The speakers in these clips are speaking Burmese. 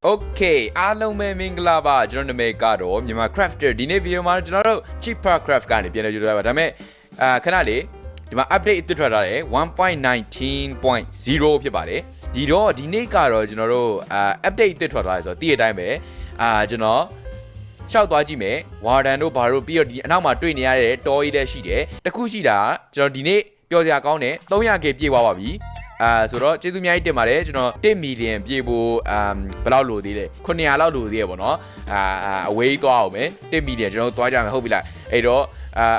Okay အားလုံးပဲမင်္ဂလာပါကျွန်တော်နာမည်ကတော့မြန်မာ crafter ဒီနေ့ video မှာကျွန်တော်တို့ cheaper craft ကနေပြန်လည်ကြိုးစားပါဒါပေမဲ့ခဏလေးဒီမှာ update အသစ်ထွက်လာတယ် 1.19.0 ဖြစ်ပါတယ်ဒီနေ့ကတော့ကျွန်တော်တို့ update အသစ်ထွက်လာတယ်ဆိုတော့တည့်တဲ့အတိုင်းပဲကျွန်တော်ရှောက်သွားကြည့်မယ် warden တို့ဘာတို့ပြီးတော့ဒီအနောက်မှာတွေ့နေရတဲ့တောကြီးလည်းရှိတယ်တခုရှိတာကျွန်တော်ဒီနေ့ပြောစရာကောင်းတယ် 300k ပြည့်သွားပါပြီဆိုတော့ကျေးဇူးအများကြီးတင်ပါတယ်ကျွန်တော်1 million ပြည့်ဖို့ဘယ်လောက်လိုသေးလဲ900လောက်လိုသေးရပေါ့နော်အဝေးသွားအောင်မယ်1 million ကျွန်တော်သွားကြမယ်ဟုတ်ပြီလားအဲ့တော့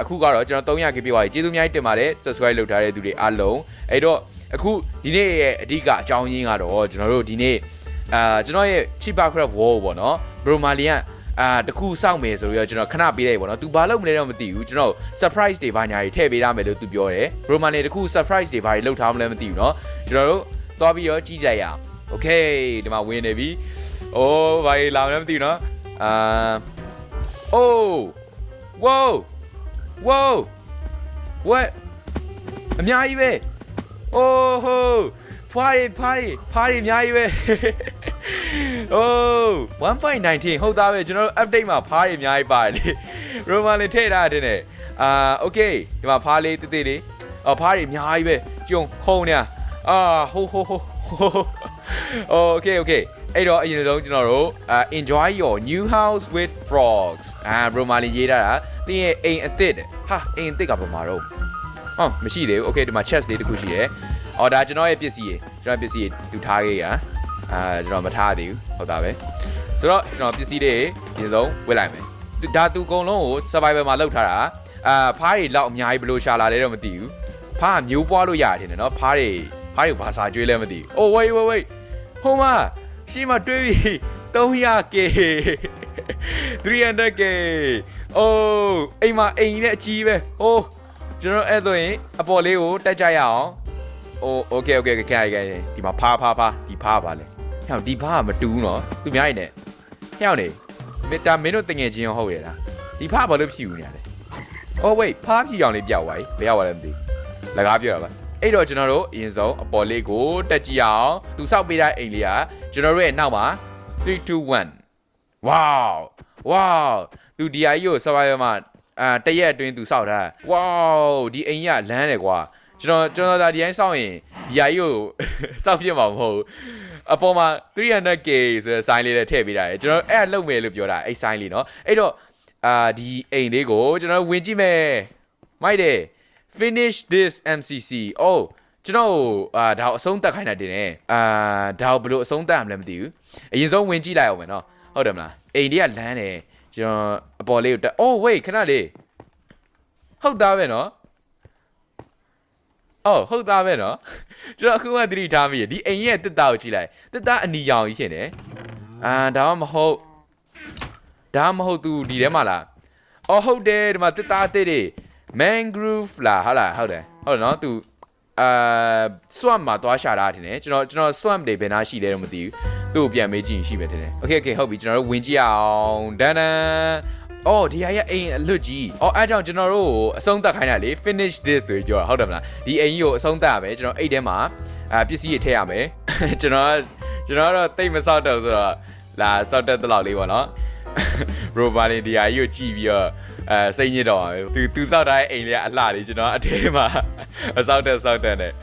အခုကတော့ကျွန်တော် 300k ပြည့်သွားပြီကျေးဇူးအများကြီးတင်ပါတယ် subscribe လုပ်ထားတဲ့သူတွေအားလုံးအဲ့တော့အခုဒီနေ့ရဲ့အဓိကအကြောင်းရင်းကတော့ကျွန်တော်တို့ဒီနေ့ကျွန်တော်ရဲ့ cheaper craft wall ပေါ့နော် Bromalianတခုစောင့်မယ်ဆိုပြီးတော့ကျွန်တော်ခဏပေးလိုက်ပေါ့နော်သူဘာလုပ်မလဲတော့မသိဘူးကျွန်တော် surprise တွေဘာညာတွေထည့်ပေးရမယ်လို့သူပြောတယ် Bromalian တခု surprise တွေဘာတွေလုပ်ထားမလဲမသိဘူးเนาะကျွန်တော်တို့သွားပြီးတော့ကြည့်လိုက်ရအောင် okay ဒီမှာဝင်နေပြီအိုးဘာကြီးလာမလဲမသိဘူးเนาะoh wow wow what အများကြီးပဲ oh ho party အများကြီးပဲoh 1.19 ဟုတ်သားပဲကျွန်တော်တို့ update မှာဖားတွေအများကြီးပါတယ်လေ Roman လေးထည့်ထားတယ်နဲ့okay ဒီမှာဖားလေးတိတိလေးဖားတွေအများကြီးပဲကျုံဟုံနေဟိုokay အဲ့တော့အရင်ဆုံးကျွန်တော်တို့enjoy your new house with frogs Roman လေးရေးထားတာတင်းရဲ့အိမ်အသစ်ဟာအိမ်အသစ်ကဘာမှာတော့မရှိသေးဘူး okay ဒီမှာ chest လေးတစ်ခုရှိတယ်ဒါကျွန်တော်ရဲ့ပစ္စည်းတွေတူထားခဲ့ရကျွန်တော်မထားသေးဘူးဟုတ်တာပဲဆိုတော့ကျွန်တော်ပစ္စည်းတွေဒီဆုံးဝစ်လိုက်မယ်ဒါသူအကုန်လုံးကို survival မှာလောက်ထားတာဖားတွေလောက်အများကြီးဘယ်လိုရှာလာလဲတော့မသိဘူးဖားမျိုးပွားလို့ရတယ်နော်ဖားတွေဘာစာကျွေးလဲမသိဘူး oh wait ဟိုမှာရှေ့မှာတွေးပြီ 300k 300k oh အိမ်မှာအိမ်နဲ့အကြီးပဲဟိုကျွန်တော်အဲ့ဆိုရင်အပေါ်လေးကိုတက်ကြရအောင်okay ခိုင်ဒီမှာဖားဒီဖားပါလေဟဲ့ဒီဖားကမတူးနော်သူများနေဟဲ့နေမင်းတို့တငယ်ချင်းရောဟုတ်ရဲ့လားဒီဖားဘာလို့ဖြူနေရလဲ oh wait ဖားဖြူအောင်လေးပြောက်သွားပြီဘယ်ရောက်သွားလဲမသိလကားပြောတာပါအဲ့တော့ကျွန်တော်တို့အရင်ဆုံးအပေါ်လေးကိုတက်ကြည့်အောင်သူစောက်ပေးတဲ့အိမ်လေးကကျွန်တော်တို့ရဲ့နောက်မှာ3 2 1 wow သူဒီအကြီးကို survival မှာတရက်အတွင်းသူစောက်ထား wow ဒီအိမ်ကြီးကလမ်းတယ်ကွာကျွန်တော်ဒါဒီတိုင်းစောင့်ရင်ဒီအကြီးကိုစောက်ပြမှာမဟုတ်ဘူးအပေါ်မှာ 300k ဆိုတဲ့ sign လေးနဲ့ထည့်ပေးထားတယ်ကျွန်တော်အဲ့လုပ်မယ်လို့ပြောတာအဲ့ sign လေးเนาะအဲ့တော့ဒီအိမ်လေးကိုကျွန်တော်ဝင်ကြည့်မယ်မိုက်တယ် finish this MCC ကျွန်တော်ဒါကိုအဆုံးသတ်ခိုင်းတာတင်တယ်ဒါကိုဘယ်လိုအဆုံးသတ်ရမလဲမသိဘူးအရင်ဆုံးဝင်ကြည့်လိုက်အောင်မယ်เนาะဟုတ်တယ်မလားအိမ်လေးကလမ်းတယ်ကျွန်တော်အပေါ်လေးကိုwait ခဏလေးဟုတ်သားပဲเนาะဟုတ်သားပဲเนาะကျွန်တော်အခုမှသတိထားမိရဒီအိမ်ရဲ့တစ်သားကိုကြည့်လိုက်တစ်သားအနီရောင်ကြီးရှင်တယ်ဒါမှမဟုတ်သူဒီထဲမှာလားဟုတ်တယ်ဒီမှာတစ်သားအသစ်တွေ mangrove လားဟုတ်တယ်เนาะသူswamp မှာသွားရှာတာထင်တယ်ကျွန်တော် swamp တွေဘယ်နာရှိလဲတော့မသိဘူးသူ့ကိုပြန်မေးကြည့်ရင်ရှိမယ်ထင်တယ် okay ဟုတ်ပြီကျွန်တော်တို့ဝင်ကြည့်အောင်ဒန်ဒီဟာရဲ့အိမ်အလွတ်ကြီးအဲ့ကြောင့်ကျွန်တော်တို့အဆုံးသတ်ခိုင်းတာလေ finish this ဆိုပြီးပြောတာဟုတ်တယ်မလားဒီအိမ်ကြီးကိုအဆုံးသတ်ရမယ်ကျွန်တော်အိတ်ထဲမှာပစ္စည်းတွေထည့်ရမယ်ကျွန်တော်တော့တိတ်မစောက်တော့ဆိုတော့လာစောက်တဲ့တလောက်လေးပေါ့နော် Robalin ဒီဟာကြီးကိုကြည့်ပြီးတော့စိတ်ညစ်တော့ပါပဲသူစောက်ထားတဲ့အိမ်လေးကအလှလေးကျွန်တော်အထဲမှာအစောက်တဲ့နဲ့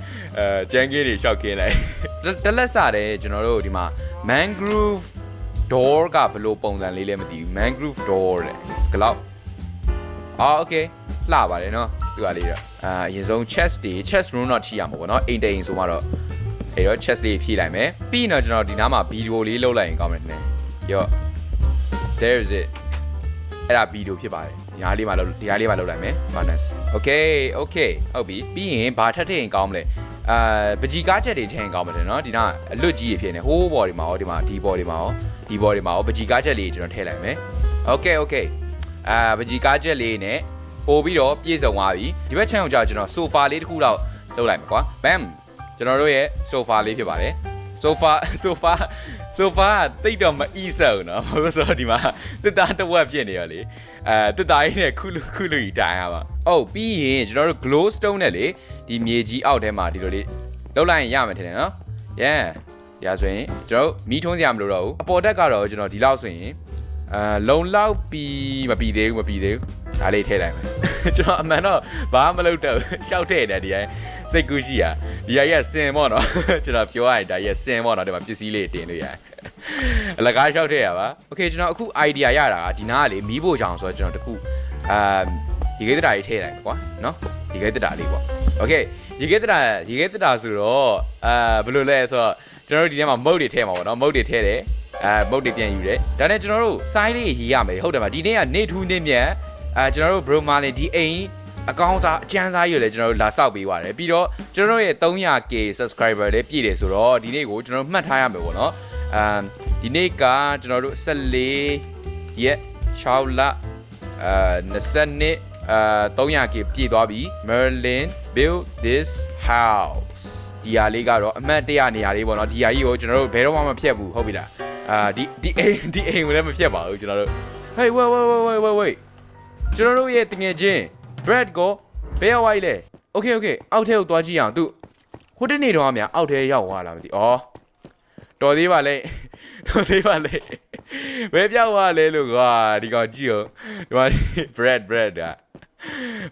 ကျန်းကင်းတွေရှောက်ခင်းလိုက်တလက်စားတယ်ကျွန်တော်တို့ဒီမှာ mangrove door ကဘယ်လိုပုံစံလေးလဲမသိဘူး mangrove door တဲ့ဂလောက်okay လှပါတယ်เนาะသူကလေးတော့အရင်ဆုံး chest room တော့ထိရမှာပေါ့เนาะအိမ်တိန်ဆိုမှတော့အဲ့တော့ chest လေးဖြည့်လိုက်မယ်ပြီးတော့ကျွန်တော်ဒီနားမှာဗီဒီယိုလေးလုပ်လိုက်ရင်ကောင်းမယ်နဲ့ရော့ there is it အဲ့ဒါဗီဒီယိုဖြစ်ပါတယ်ဒီဟာလေးမှာလုပ်လိုက်မယ် bonus okay ဟုတ်ပြီပြီးရင်ဘာထပ်ထည့်ရင်ကောင်းမလဲပကြီကားချက်တွေထည့်ရင်ကောင်းမယ်เนาะဒီနားအလွတ်ကြီးဖြစ်နေဟိုးဘော်ဒီမှာရောဒီမှာဒီဘော်ဒီမှာရောပကြီကားချက်လေးကျွန်တော်ထည့်လိုက်မယ် okay ပကြီကားချက်လေးနဲ့ပို့ပြီးတော့ပြည့်စုံသွားပြီဒီဘက်ချမ်းကိုကြာကျွန်တော် sofa လေးတစ်ခုလောက်လုပ်လိုက်မယ်ကွာ bam ကျွန်တော်တို့ရဲ့ sofa လေးဖြစ်ပါတယ် sofa တိတ်တော့မအီးဆော့နော်ဘာလို့ဆိုတော့ဒီမှာတစ်သားတစ်ဝက်ဖြစ်နေရလေတစ်သားကြီးနဲ့ခုလူကြီးတိုင်ရပါပြီးရင်ကျွန်တော်တို့ glow stone နဲ့လေဒီမြေကြီးအောက်ထဲမှာဒီလိုလေးလောက်လိုက်ရင်ရမယ်ထင်တယ်နော် ဒါဆိုရင်ကျွန်တော်မီးထွန်းစရာမလိုတော့ဘူးအပေါ်တက်ကတော့ကျွန်တော်ဒီလောက်ဆိုရင်လုံလောက်ပြီးမပြီးသေးဘူးဒါလေးထည့်လိုက်မယ်ကျွန်တော်အမှန်တော့ဘာမှမလုပ်တော့ရှောက်ထည့်တယ်ဒီတိုင်းစိတ်ကူးရှိရဒီဟာကြီးကစင်ပေါ့နော်ကျွန်တော်ပြောရရင်ဒါကြီးစင်ပေါ့နော်ဒီမှာပစ္စည်းလေးတင်လို့ရတယ်အလကားရှောက်ထည့်ရပါโอเคကျွန်တော်အခု idea ရတာကဒီနားကလေမီးဖို့ချောင်ဆိုတော့ကျွန်တော်တခုဒီကိစ္စတာကြီးထည့်လိုက်ကွာနော်ဒီကိစ္စတာလေးပေါ့โอเคဒီကိစ္စတာဆိုတော့ဘယ်လိုလဲဆိုတော့ကျွန်တော်တို့ဒီထဲမှာမုတ်တွေထည့်မှာပေါ့နော်မုတ်တွေထည့်တယ်မုတ်တွေပြန်ယူတယ်ဒါနဲ့ကျွန်တော်တို့စိုင်းလေးရေးရမယ်ဟုတ်တယ်မဒီနေ့ကနေထူးနေမြတ်ကျွန်တော်တို့ bro marlin ဒီအိမ်အကောင့်စားအကျန်းစားရွယ်လဲကျွန်တော်တို့လာဆောက်ပေးပါတယ်ပြီးတော့ကျွန်တော်တို့ရဲ့ 300k subscriber လည်းပြည့်တယ်ဆိုတော့ဒီနေ့ကိုကျွန်တော်တို့မှတ်ထားရမယ်ပေါ့နော်ဒီနေ့ကကျွန်တော်တို့14ရက်6လ22300k ပြည့်သွားပြီ Merlin build this house ဒီဟာလေးကတော့အမှတ်တရနေရာလေးပေါ့နော်ဒီဟာကြီးကိုကျွန်တော်တို့ဘယ်တော့မှမဖြတ်ဘူးဟုတ်ပြီလားဒီအိမ်ကိုလည်းမဖြတ်ပါဘူးကျွန်တော်တို့ Hey wait ကျွန်တော်တို့ရဲ့တငယ်ချင်း Brad ကိုဘယ်ရောက်သွားလဲ Okay အောက်ထဲကိုသွားကြည့်အောင်သူဟိုတနေ့တော့များအောက်ထဲရောက်သွားလားမသိဩတော်သေးပါလေဘယ်ပြောက်သွားလဲလို့ကွာဒီကောင်ကြည့်အောင်ဒီမှာ Brad က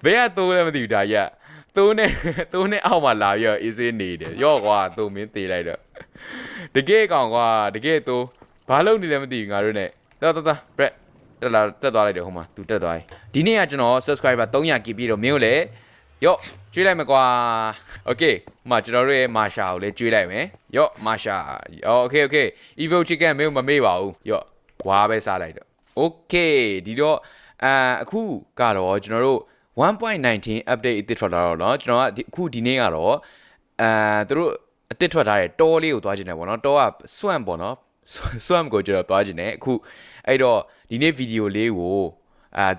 ဘယ်ကတိုးလဲမသိဘူးဒါကြီးတိုးနဲ့အောက်မှာလာပြီးတော့အေးစေးနေတယ်ရော့ကွာတိုးမင်းသေးလိုက်တော့တကယ်ကောင်ကွာတကယ်တိုးဘာလုပ်နေလဲမသိဘူးငါတို့ ਨੇ တော် Brad တက်သွားလိုက်တယ်ဟိုမှာသူတက်သွားပြီဒီနေ့ကကျွန်တော် subscriber 300k ပြည့်တော့မင်းကိုလည်းရော့ကျွေးလိုက်မယ်ကွာ okay မှာကျွန်တော်တို့ရဲ့ Marsha ကိုလည်းကျွေးလိုက်မယ်ရော့ Marsha okay evil chicken မင်းမမေ့ပါဘူးရော့ဝါပဲစားလိုက်တော့ okay ဒီတော့အခုကတော့ကျွန်တော်တို့ 1.19 update အသစ်ထွက်လာတော့เนาะကျွန်တော်ကအခုဒီနေ့ကတော့သူတို့အသစ်ထွက်ထားတဲ့တောလေးကိုသွားခြင်းတယ်ပေါ့เนาะတောက swamp ပေါ့เนาะ swamp ကိုကျွန်တော်သွားခြင်းတယ်အခုအဲ့တော့ဒီနေ့ဗီဒီယိုလေးကို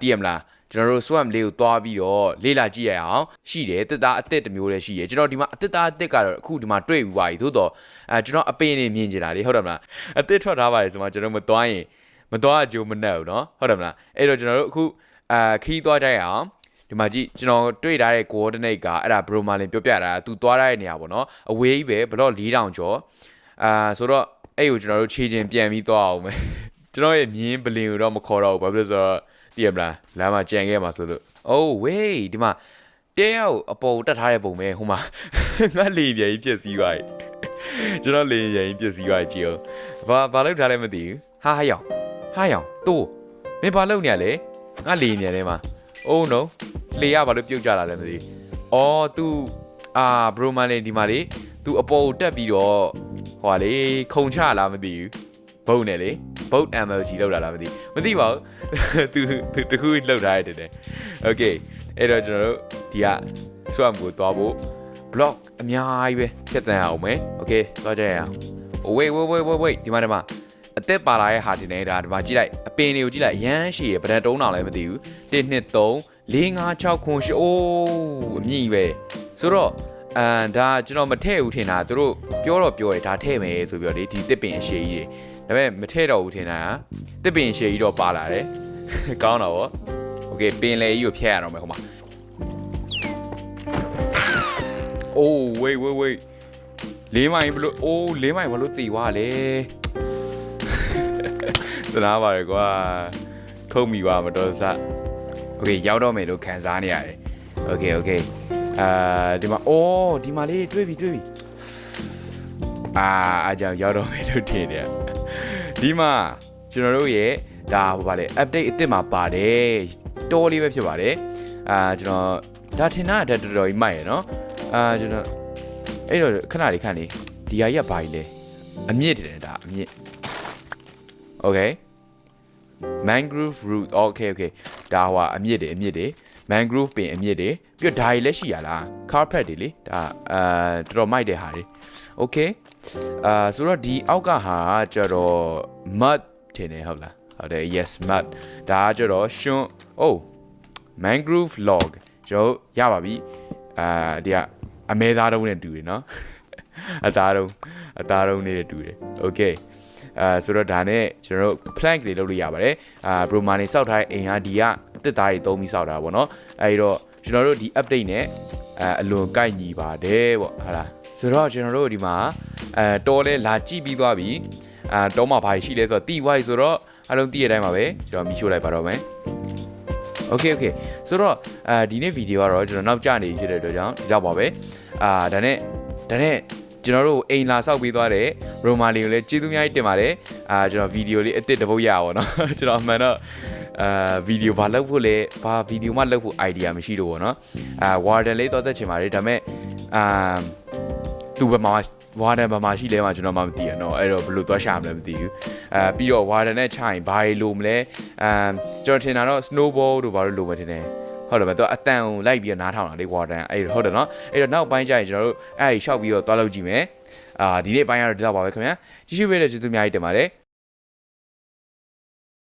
သိရမလားကျွန်တော်တို့ swamp လေးကိုသွားပြီးတော့လေ့လာကြည့်ရအောင်ရှိတယ်တစ်သားအသစ်တစ်မျိုးလည်းရှိတယ်ကျွန်တော်ဒီမှာအသစ်သားအသစ်ကတော့အခုဒီမှာတွေ့ပြီးပါပြီသို့တော့ကျွန်တော်အပင်နေမြင်ကြတာလေဟုတ်တယ်မလားအသစ်ထွက်ထားပါတယ်ဆိုမှကျွန်တော်မသွားအကျိုးမနဲ့ဘူးเนาะဟုတ်တယ်မလားအဲ့တော့ကျွန်တော်တို့အခုခီးသွားကြရအောင်ဒီမှာကြည့်ကျွန်တော်တွေ့ထားတဲ့ coordinate ကအဲ့ဒါ bro marlin ပြောပြတာသူသွားတဲ့နေရာပေါ့เนาะအဝေးကြီးပဲဘလော့4000ကျော်ဆိုတော့အဲ့ကိုကျွန်တော်တို့ခြေချင်းပြန်ပြီးသွားအောင်မယ်ကျွန်တော်ရဲ့မြင်းပလင်ကိုတော့မခေါ်တော့ဘူးဘာဖြစ်လို့ဆိုတော့သိရမလားလမ်းမှာကြံခဲ့မှာဆိုလို့ oh wait ဒီမှာတဲရောက်အပေါ်တက်ထားတဲ့ပုံပဲဟိုမှာငါလေပြန်ကြီးပြက်စီးသွားပြီကျွန်တော်လေပြန်ကြီးပြက်စီးသွားကြည့်အောင်ဘာလုပ်ထားလဲမသိဘူးဟာယောင်တိုးမင်းဘာလုပ်နေရလဲငါလေနေတယ်မှာ oh no လေရဘာလို့ပြုတ်ကြလာလဲမသိဘူးအော် तू bro marlin ဒီမှာလေ तू အပေါ်တက်ပြီးတော့ဟိုလေခုံချလားမသိဘူးဘုတ်နဲ့လေဘုတ် MLG လောက်လာလားမသိပါဘူးသူတခုလောက်ထားရတယ်တဲ့ okay အဲ့တော့ကျွန်တော်တို့ဒီက swamp ကိုသွားဖို့ block အများကြီးပဲဖြတ်တန်းအောင်မယ် okay သွားကြရအောင် wait ဒီမှာအသက်ပါလာရဲ့ဟာတင်နေတာဒီမှာကြည့်လိုက်အပင်တွေကိုကြည့်လိုက်ရမ်းရှည်ရဗဒန်တုံးတောင်လည်းမသိဘူး1 2 3 4 5 6 9 10အိုးအမြင့်ပဲဆိုတော့ဒါကျွန်တော်မထည့်ဘူးထင်တာသူတို့ပြောတယ်ဒါထည့်မယ်ဆိုပြီးတော့လေဒီတစ်ပင်အရှည်ကြီးတွေဒါပေမဲ့မထည့်တော့ဘူးထင်တာတစ်ပင်အရှည်ကြီးတော့ပါလာတယ်ကောင်းတော့ဗောโอเคပင်လေကြီးကိုဖျက်ရတော့မယ်ဟိုမှာ oh wait လေးမိုင်ဘလို့အိုးလေးမိုင်ဘာလို့တည်သွားလဲသနာပါရကွာခုံမိပါမတော်စโอเคရောက်တော့မယ်လို့ခံစားနေရတယ်โอเคဒီမှာဒီမှာလေးတွေ့ပြီအားကြောင့်ရောက်တော့မယ်လို့ထင်တယ်ဒီမှာကျွန်တော်တို့ရဲ့ဒါဘာလဲ update အသစ်မှာပါတယ်တောလေးပဲဖြစ်ပါတယ်ကျွန်တော်ဒါထင်တာတော်တော်ကြီးမိုက်ရနော်ကျွန်တော်အဲ့တော့ခဏလေးခန့်လေးဒီဟာကြီးကဘာကြီးလဲအမြင့်တယ်ဒါအမြင့် okay mangrove root okay ဒါဟိုအမြင့်တယ် mangrove ပင်အမြင့်တယ်ပြီးတော့ဒါကြီးလည်းရှိရလား carpet တွေလေဒါတော်တော်မိုက်တဲ့ဟာတွေ okay ဆိုတော့ဒီအောက်ကဟာကျတော့ mud ထင်တယ်ဟုတ်လားဟုတ်တယ် yes mud ဒါကျတော့ရှင်oh mangrove log ကျွန်တော်ရပါပြီဒီကအမဲသားတုံးနဲ့တူတယ်နော်အသားတုံးနဲ့တူတယ် okay ဆိုတော့ဒါနဲ့ကျွန်တော်တို့ plank တွေလုပ်လို့ရပါတယ်bro marlin စောက်ထားတဲ့အိမ်ဟာဒီကတစ်သားတွေသုံးပြီးစောက်တာပေါ့နော်အဲဒီတော့ကျွန်တော်တို့ဒီ update နဲ့အလွန်ကိုက်ညီပါတယ်ပေါ့ဟာလားဆိုတော့ကျွန်တော်တို့ဒီမှာ တော်လဲလာကြည့်ပြီးသွားပြီတော့မှဘာရှိလဲဆိုတော့တီဝိုက်ဆိုတော့အားလုံးသိရတိုင်းပါပဲကျွန်တော်မီးရှို့လိုက်ပါတော့မယ်โอเคဆိုတော့ဒီနေ့ဗီဒီယိုကတော့ကျွန်တော်နောက်ကျနေဖြစ်တဲ့အတွက်ကြောင့်ဒီတော့ပါပဲဒါနဲ့ကျွန်တော်တို့အိမ်လာဆောက်ပေးသွားတဲ့ရိုမာလီကိုလည်းကျေးဇူးများကြီးတင်ပါတယ်ကျွန်တော်ဗီဒီယိုလေးအစ်စ်တစ်ပုတ်ရအောင်နော်ကျွန်တော်အမှန်တော့ဗီဒီယိုဘာလုပ်ဖို့လဲဘာဗီဒီယိုမှလုပ်ဖို့ idea မရှိတော့ဘူးเนาะဝါဒန်လေးတော့သက်ချင်ပါတယ်ဒါပေမဲ့သူ့ဘက်မှာဝါဒန်ဘက်မှာရှိလဲမှာကျွန်တော်မှမသိရတော့အဲ့တော့ဘယ်လိုသွားရှာမလဲမသိဘူးပြီးတော့ဝါဒန်နဲ့ချိုင်ဘာလို့မလဲကျွန်တော်ထင်တာတော့ snowball တို့ဘာလို့လိုမှထင်တယ်ဟုတ်တယ်ဗျသူအတန်ကိုလိုက်ပြီးနားထောင်တာလေဝါဒန်အဲ့ဟုတ်တယ်နော်အဲ့တော့နောက်ပိုင်းကျရင်ကျွန်တော်တို့အဲ့ဒီရှောက်ပြီးတော့သွားလုပ်ကြည့်မယ်ဒီနေ့ပိုင်းကတော့ဒီတော့ပါပဲခင်ဗျာကြည့်ရှုပေးတဲ့ကျေးဇူးများကြီးတင်ပါတယ်